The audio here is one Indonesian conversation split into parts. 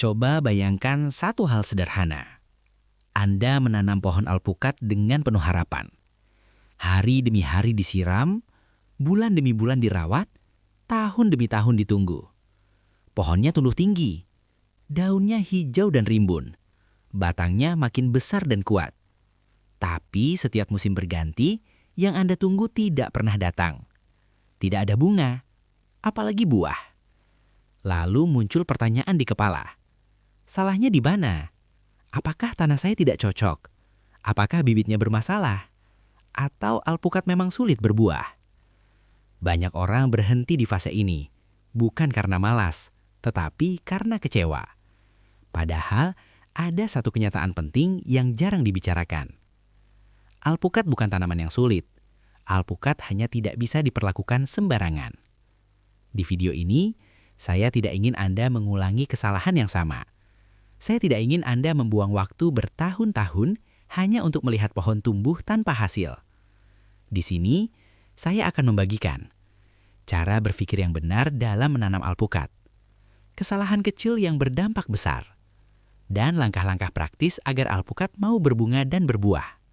Coba bayangkan satu hal sederhana. Anda menanam pohon alpukat dengan penuh harapan. Hari demi hari disiram, bulan demi bulan dirawat, tahun demi tahun ditunggu. Pohonnya tumbuh tinggi, daunnya hijau dan rimbun, batangnya makin besar dan kuat. Tapi setiap musim berganti, yang Anda tunggu tidak pernah datang. Tidak ada bunga, apalagi buah. Lalu muncul pertanyaan di kepala. Salahnya di mana? Apakah tanah saya tidak cocok? Apakah bibitnya bermasalah? Atau alpukat memang sulit berbuah? Banyak orang berhenti di fase ini, bukan karena malas, tetapi karena kecewa. Padahal ada satu kenyataan penting yang jarang dibicarakan. Alpukat bukan tanaman yang sulit. Alpukat hanya tidak bisa diperlakukan sembarangan. Di video ini, saya tidak ingin Anda mengulangi kesalahan yang sama. Saya tidak ingin Anda membuang waktu bertahun-tahun hanya untuk melihat pohon tumbuh tanpa hasil. Di sini, saya akan membagikan cara berpikir yang benar dalam menanam alpukat, kesalahan kecil yang berdampak besar, dan langkah-langkah praktis agar alpukat mau berbunga dan berbuah.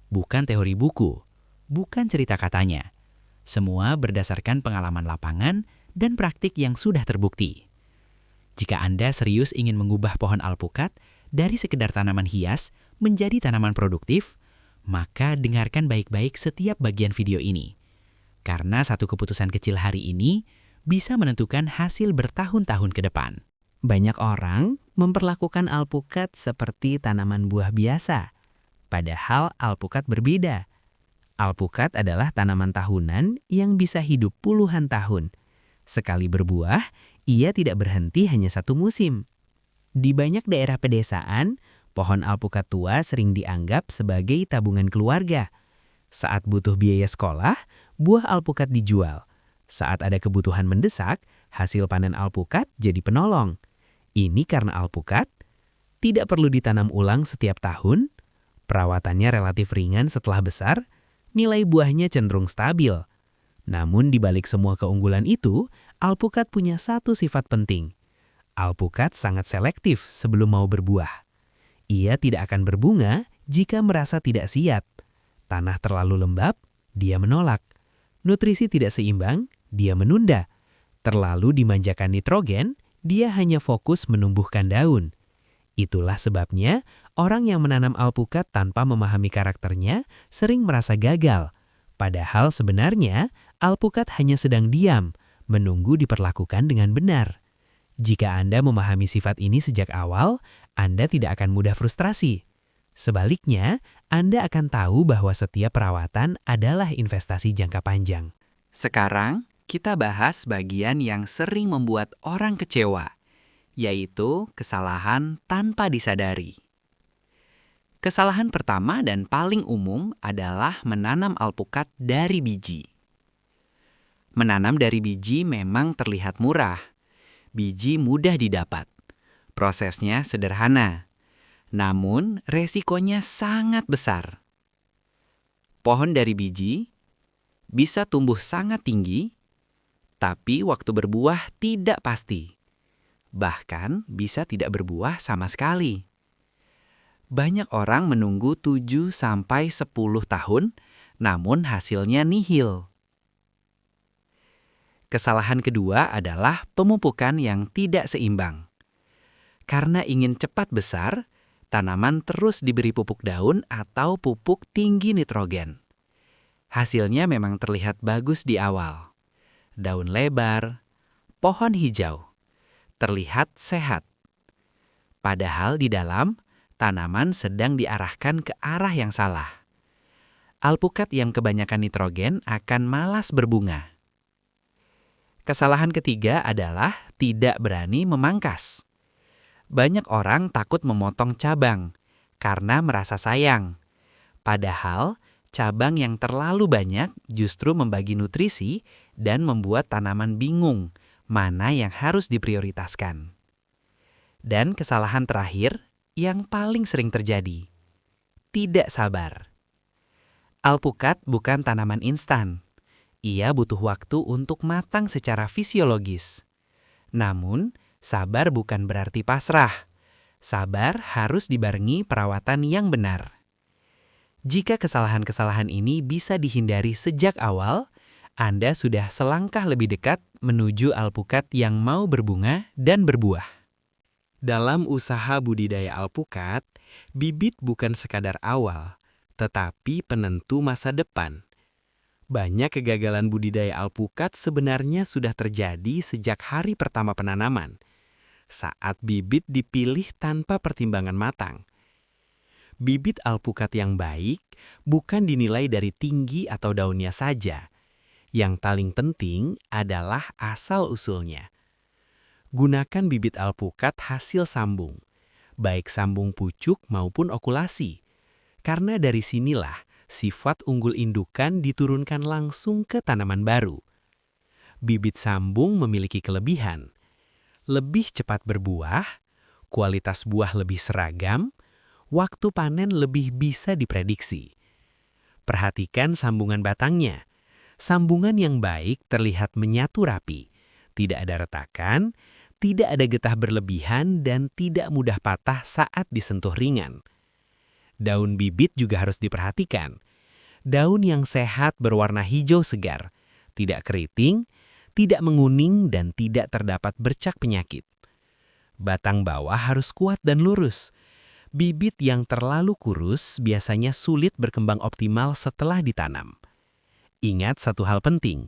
Bukan teori buku, bukan cerita katanya. Semua berdasarkan pengalaman lapangan dan praktik yang sudah terbukti. Jika Anda serius ingin mengubah pohon alpukat dari sekedar tanaman hias menjadi tanaman produktif, maka dengarkan baik-baik setiap bagian video ini. Karena satu keputusan kecil hari ini bisa menentukan hasil bertahun-tahun ke depan. Banyak orang memperlakukan alpukat seperti tanaman buah biasa. Padahal alpukat berbeda. Alpukat adalah tanaman tahunan yang bisa hidup puluhan tahun. Sekali berbuah, ia tidak berhenti hanya satu musim. Di banyak daerah pedesaan, pohon alpukat tua sering dianggap sebagai tabungan keluarga. Saat butuh biaya sekolah, buah alpukat dijual. Saat ada kebutuhan mendesak, hasil panen alpukat jadi penolong. Ini karena alpukat tidak perlu ditanam ulang setiap tahun, perawatannya relatif ringan setelah besar, nilai buahnya cenderung stabil. Namun di balik semua keunggulan itu, alpukat punya satu sifat penting. Alpukat sangat selektif sebelum mau berbuah. Ia tidak akan berbunga jika merasa tidak siap. Tanah terlalu lembab, dia menolak. Nutrisi tidak seimbang, dia menunda. Terlalu dimanjakan nitrogen, dia hanya fokus menumbuhkan daun. Itulah sebabnya orang yang menanam alpukat tanpa memahami karakternya sering merasa gagal. Padahal sebenarnya alpukat hanya sedang diam, menunggu diperlakukan dengan benar. Jika Anda memahami sifat ini sejak awal, Anda tidak akan mudah frustrasi. Sebaliknya, Anda akan tahu bahwa setiap perawatan adalah investasi jangka panjang. Sekarang, kita bahas bagian yang sering membuat orang kecewa, yaitu kesalahan tanpa disadari. Kesalahan pertama dan paling umum adalah menanam alpukat dari biji. Menanam dari biji memang terlihat murah. Biji mudah didapat. Prosesnya sederhana. Namun, resikonya sangat besar. Pohon dari biji bisa tumbuh sangat tinggi, tapi waktu berbuah tidak pasti. Bahkan bisa tidak berbuah sama sekali. Banyak orang menunggu 7-10 tahun, namun hasilnya nihil. Kesalahan kedua adalah pemupukan yang tidak seimbang. Karena ingin cepat besar, tanaman terus diberi pupuk daun atau pupuk tinggi nitrogen. Hasilnya memang terlihat bagus di awal. Daun lebar, pohon hijau, terlihat sehat. Padahal di dalam, tanaman sedang diarahkan ke arah yang salah. Alpukat yang kebanyakan nitrogen akan malas berbunga. Kesalahan ketiga adalah tidak berani memangkas. Banyak orang takut memotong cabang karena merasa sayang. Padahal, cabang yang terlalu banyak justru membagi nutrisi dan membuat tanaman bingung mana yang harus diprioritaskan. Dan kesalahan terakhir yang paling sering terjadi, tidak sabar. Alpukat bukan tanaman instan. Ia butuh waktu untuk matang secara fisiologis. Namun, Sabar bukan berarti pasrah. Sabar harus dibarengi perawatan yang benar. Jika kesalahan-kesalahan ini bisa dihindari sejak awal, Anda sudah selangkah lebih dekat menuju alpukat yang mau berbunga dan berbuah. Dalam usaha budidaya alpukat, bibit bukan sekadar awal, tetapi penentu masa depan. Banyak kegagalan budidaya alpukat sebenarnya sudah terjadi sejak hari pertama penanaman, saat bibit dipilih tanpa pertimbangan matang. Bibit alpukat yang baik bukan dinilai dari tinggi atau daunnya saja. Yang paling penting adalah asal-usulnya. Gunakan bibit alpukat hasil sambung, baik sambung pucuk maupun okulasi, karena dari sinilah sifat unggul indukan diturunkan langsung ke tanaman baru. Bibit sambung memiliki kelebihan, lebih cepat berbuah, kualitas buah lebih seragam, waktu panen lebih bisa diprediksi. Perhatikan sambungan batangnya. Sambungan yang baik terlihat menyatu rapi, tidak ada retakan, tidak ada getah berlebihan, dan tidak mudah patah saat disentuh ringan. Daun bibit juga harus diperhatikan. Daun yang sehat berwarna hijau segar, tidak keriting, tidak menguning, dan tidak terdapat bercak penyakit. Batang bawah harus kuat dan lurus. Bibit yang terlalu kurus biasanya sulit berkembang optimal setelah ditanam. Ingat satu hal penting,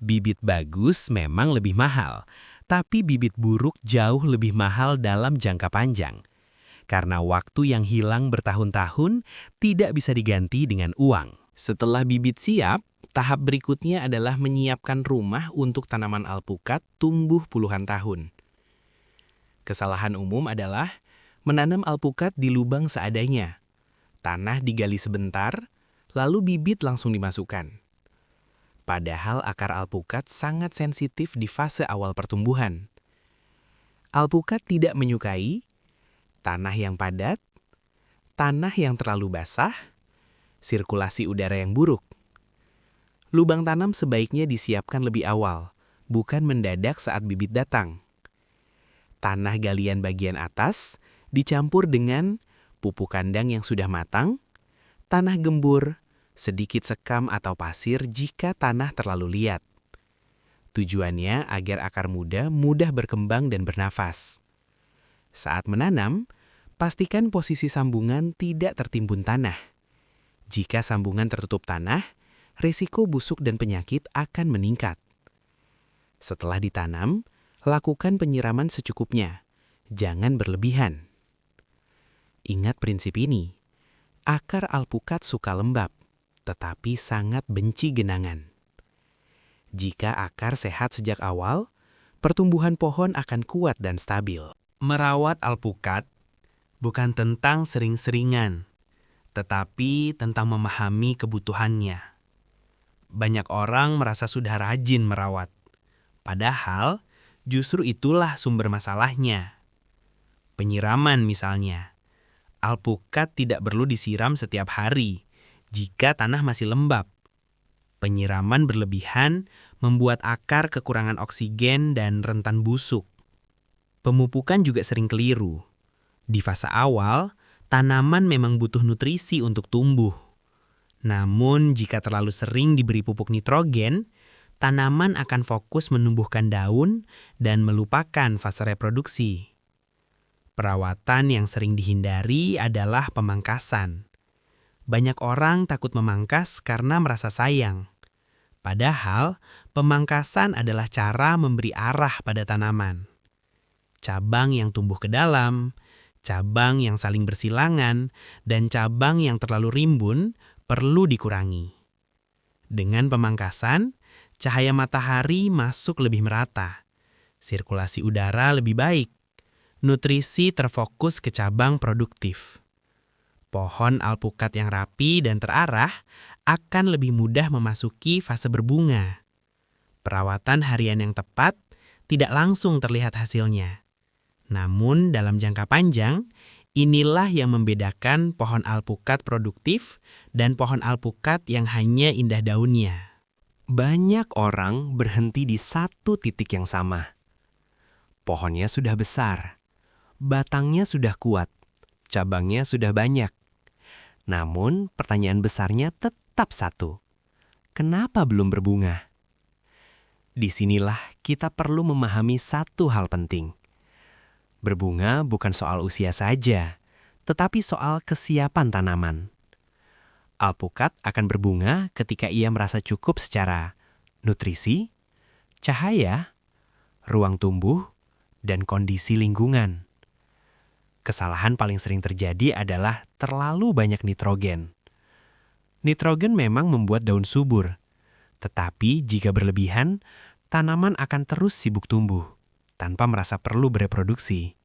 bibit bagus memang lebih mahal, tapi bibit buruk jauh lebih mahal dalam jangka panjang. Karena waktu yang hilang bertahun-tahun tidak bisa diganti dengan uang. Setelah bibit siap, tahap berikutnya adalah menyiapkan rumah untuk tanaman alpukat tumbuh puluhan tahun. Kesalahan umum adalah menanam alpukat di lubang seadanya. Tanah digali sebentar, lalu bibit langsung dimasukkan. Padahal akar alpukat sangat sensitif di fase awal pertumbuhan. Alpukat tidak menyukai tanah yang padat, tanah yang terlalu basah, sirkulasi udara yang buruk. Lubang tanam sebaiknya disiapkan lebih awal, bukan mendadak saat bibit datang. Tanah galian bagian atas dicampur dengan pupuk kandang yang sudah matang, tanah gembur, sedikit sekam atau pasir jika tanah terlalu liat. Tujuannya agar akar muda mudah berkembang dan bernafas. Saat menanam, pastikan posisi sambungan tidak tertimbun tanah. Jika sambungan tertutup tanah, risiko busuk dan penyakit akan meningkat. Setelah ditanam, lakukan penyiraman secukupnya. Jangan berlebihan. Ingat prinsip ini, akar alpukat suka lembab, tetapi sangat benci genangan. Jika akar sehat sejak awal, pertumbuhan pohon akan kuat dan stabil. Merawat alpukat bukan tentang sering-seringan, tetapi tentang memahami kebutuhannya. Banyak orang merasa sudah rajin merawat, padahal justru itulah sumber masalahnya. Penyiraman misalnya. Alpukat tidak perlu disiram setiap hari jika tanah masih lembab. Penyiraman berlebihan membuat akar kekurangan oksigen dan rentan busuk. Pemupukan juga sering keliru. Di fase awal, tanaman memang butuh nutrisi untuk tumbuh. Namun, jika terlalu sering diberi pupuk nitrogen, tanaman akan fokus menumbuhkan daun dan melupakan fase reproduksi. Perawatan yang sering dihindari adalah pemangkasan. Banyak orang takut memangkas karena merasa sayang. Padahal, pemangkasan adalah cara memberi arah pada tanaman. Cabang yang tumbuh ke dalam, cabang yang saling bersilangan, dan cabang yang terlalu rimbun perlu dikurangi. Dengan pemangkasan, cahaya matahari masuk lebih merata, sirkulasi udara lebih baik, nutrisi terfokus ke cabang produktif. Pohon alpukat yang rapi dan terarah akan lebih mudah memasuki fase berbunga. Perawatan harian yang tepat tidak langsung terlihat hasilnya. Namun dalam jangka panjang, inilah yang membedakan pohon alpukat produktif dan pohon alpukat yang hanya indah daunnya. Banyak orang berhenti di satu titik yang sama. Pohonnya sudah besar, batangnya sudah kuat, cabangnya sudah banyak. Namun pertanyaan besarnya tetap satu. Kenapa belum berbunga? Disinilah kita perlu memahami satu hal penting. Berbunga bukan soal usia saja, tetapi soal kesiapan tanaman. Alpukat akan berbunga ketika ia merasa cukup secara nutrisi, cahaya, ruang tumbuh, dan kondisi lingkungan. Kesalahan paling sering terjadi adalah terlalu banyak nitrogen. Nitrogen memang membuat daun subur, tetapi jika berlebihan, tanaman akan terus sibuk tumbuh, tanpa merasa perlu bereproduksi.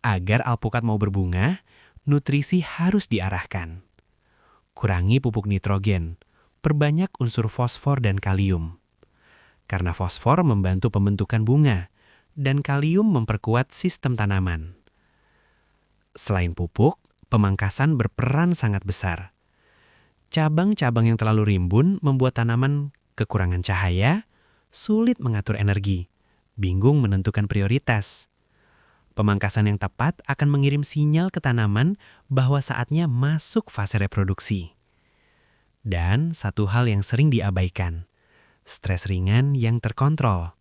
Agar alpukat mau berbunga, nutrisi harus diarahkan. Kurangi pupuk nitrogen, perbanyak unsur fosfor dan kalium. Karena fosfor membantu pembentukan bunga, dan kalium memperkuat sistem tanaman. Selain pupuk, pemangkasan berperan sangat besar. Cabang-cabang yang terlalu rimbun membuat tanaman kekurangan cahaya, sulit mengatur energi, bingung menentukan prioritas. Pemangkasan yang tepat akan mengirim sinyal ke tanaman bahwa saatnya masuk fase reproduksi. Dan satu hal yang sering diabaikan, stres ringan yang terkontrol.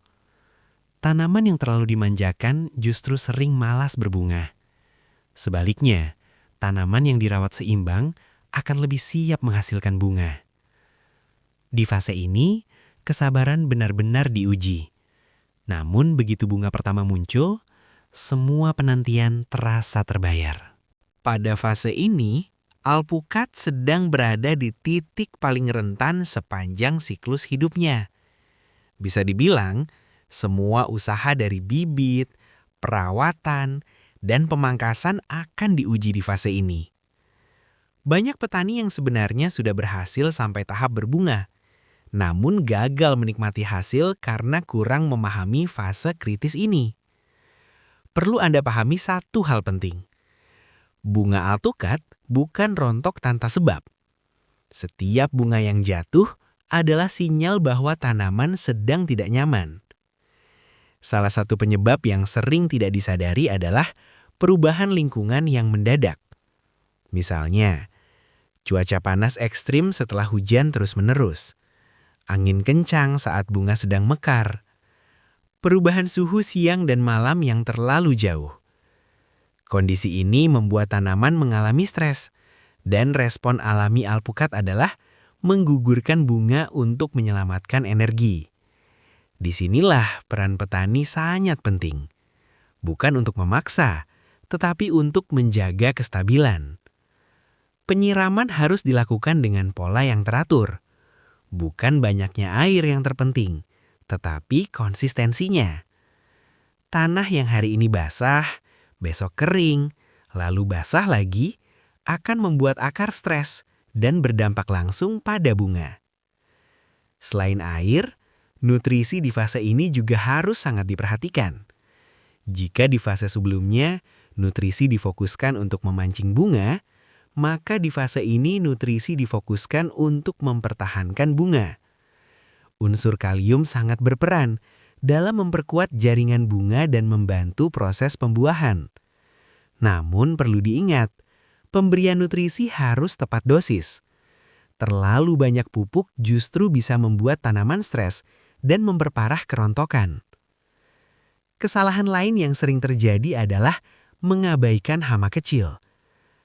Tanaman yang terlalu dimanjakan justru sering malas berbunga. Sebaliknya, tanaman yang dirawat seimbang akan lebih siap menghasilkan bunga. Di fase ini, kesabaran benar-benar diuji. Namun begitu bunga pertama muncul, semua penantian terasa terbayar. Pada fase ini, alpukat sedang berada di titik paling rentan sepanjang siklus hidupnya. Bisa dibilang, semua usaha dari bibit, perawatan, dan pemangkasan akan diuji di fase ini. Banyak petani yang sebenarnya sudah berhasil sampai tahap berbunga, namun gagal menikmati hasil karena kurang memahami fase kritis ini. Perlu Anda pahami satu hal penting. Bunga alpukat bukan rontok tanpa sebab. Setiap bunga yang jatuh adalah sinyal bahwa tanaman sedang tidak nyaman. Salah satu penyebab yang sering tidak disadari adalah perubahan lingkungan yang mendadak. Misalnya, cuaca panas ekstrim setelah hujan terus-menerus, angin kencang saat bunga sedang mekar, perubahan suhu siang dan malam yang terlalu jauh. Kondisi ini membuat tanaman mengalami stres, dan respon alami alpukat adalah menggugurkan bunga untuk menyelamatkan energi. Disinilah peran petani sangat penting. Bukan untuk memaksa, tetapi untuk menjaga kestabilan. Penyiraman harus dilakukan dengan pola yang teratur. Bukan banyaknya air yang terpenting, tetapi konsistensinya. Tanah yang hari ini basah, besok kering, lalu basah lagi, akan membuat akar stres dan berdampak langsung pada bunga. Selain air, nutrisi di fase ini juga harus sangat diperhatikan. Jika di fase sebelumnya, nutrisi difokuskan untuk memancing bunga, maka di fase ini nutrisi difokuskan untuk mempertahankan bunga. Unsur kalium sangat berperan dalam memperkuat jaringan bunga dan membantu proses pembuahan. Namun perlu diingat, pemberian nutrisi harus tepat dosis. Terlalu banyak pupuk justru bisa membuat tanaman stres dan memperparah kerontokan. Kesalahan lain yang sering terjadi adalah mengabaikan hama kecil.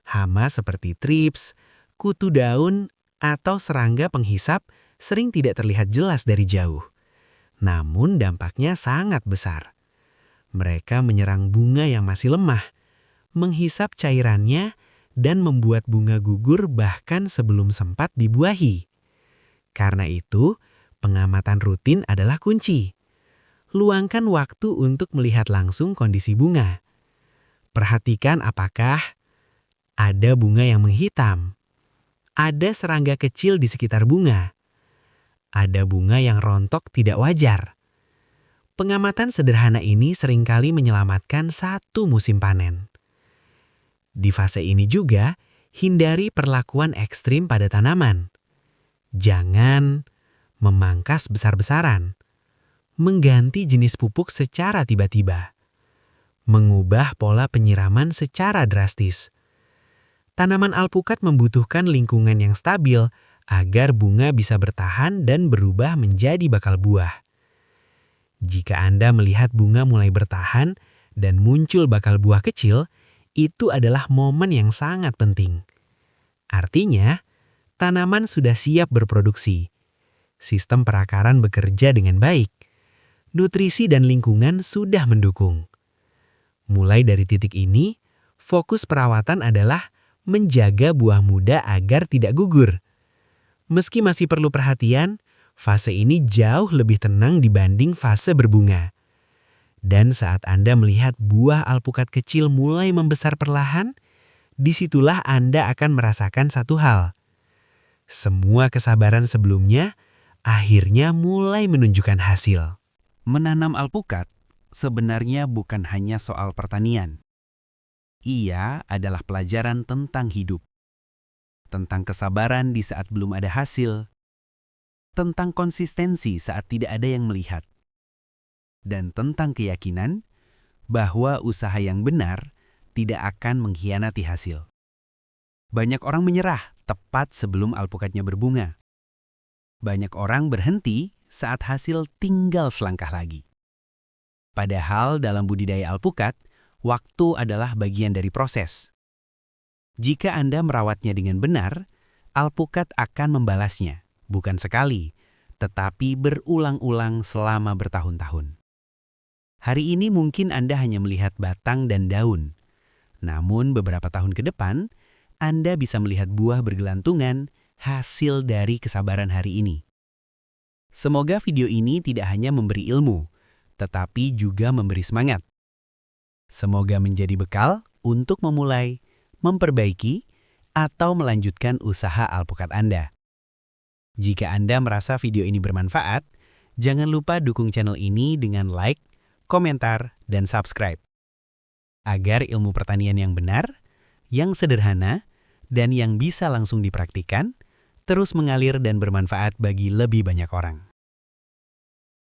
Hama seperti trips, kutu daun, atau serangga penghisap sering tidak terlihat jelas dari jauh. Namun dampaknya sangat besar. Mereka menyerang bunga yang masih lemah, menghisap cairannya, dan membuat bunga gugur bahkan sebelum sempat dibuahi. Karena itu, pengamatan rutin adalah kunci. Luangkan waktu untuk melihat langsung kondisi bunga. Perhatikan apakah ada bunga yang menghitam, ada serangga kecil di sekitar bunga, ada bunga yang rontok tidak wajar. Pengamatan sederhana ini seringkali menyelamatkan satu musim panen. Di fase ini juga, hindari perlakuan ekstrim pada tanaman. Jangan memangkas besar-besaran. mengganti jenis pupuk secara tiba-tiba, mengubah pola penyiraman secara drastis. Tanaman alpukat membutuhkan lingkungan yang stabil agar bunga bisa bertahan dan berubah menjadi bakal buah. Jika Anda melihat bunga mulai bertahan dan muncul bakal buah kecil, itu adalah momen yang sangat penting. Artinya, tanaman sudah siap berproduksi. Sistem perakaran bekerja dengan baik. Nutrisi dan lingkungan sudah mendukung. Mulai dari titik ini, fokus perawatan adalah menjaga buah muda agar tidak gugur. Meski masih perlu perhatian, fase ini jauh lebih tenang dibanding fase berbunga. Dan saat Anda melihat buah alpukat kecil mulai membesar perlahan, disitulah Anda akan merasakan satu hal. Semua kesabaran sebelumnya akhirnya mulai menunjukkan hasil. Menanam alpukat sebenarnya bukan hanya soal pertanian. Ia adalah pelajaran tentang hidup, tentang kesabaran di saat belum ada hasil, tentang konsistensi saat tidak ada yang melihat, dan tentang keyakinan bahwa usaha yang benar tidak akan mengkhianati hasil. Banyak orang menyerah tepat sebelum alpukatnya berbunga. Banyak orang berhenti saat hasil tinggal selangkah lagi. Padahal dalam budidaya alpukat, waktu adalah bagian dari proses. Jika Anda merawatnya dengan benar, alpukat akan membalasnya. Bukan sekali, tetapi berulang-ulang selama bertahun-tahun. Hari ini mungkin Anda hanya melihat batang dan daun. Namun beberapa tahun ke depan, Anda bisa melihat buah bergelantungan hasil dari kesabaran hari ini. Semoga video ini tidak hanya memberi ilmu, tetapi juga memberi semangat. Semoga menjadi bekal untuk memulai, memperbaiki, atau melanjutkan usaha alpukat Anda. Jika Anda merasa video ini bermanfaat, jangan lupa dukung channel ini dengan like, komentar, dan subscribe. Agar ilmu pertanian yang benar, yang sederhana, dan yang bisa langsung dipraktikkan, terus mengalir dan bermanfaat bagi lebih banyak orang.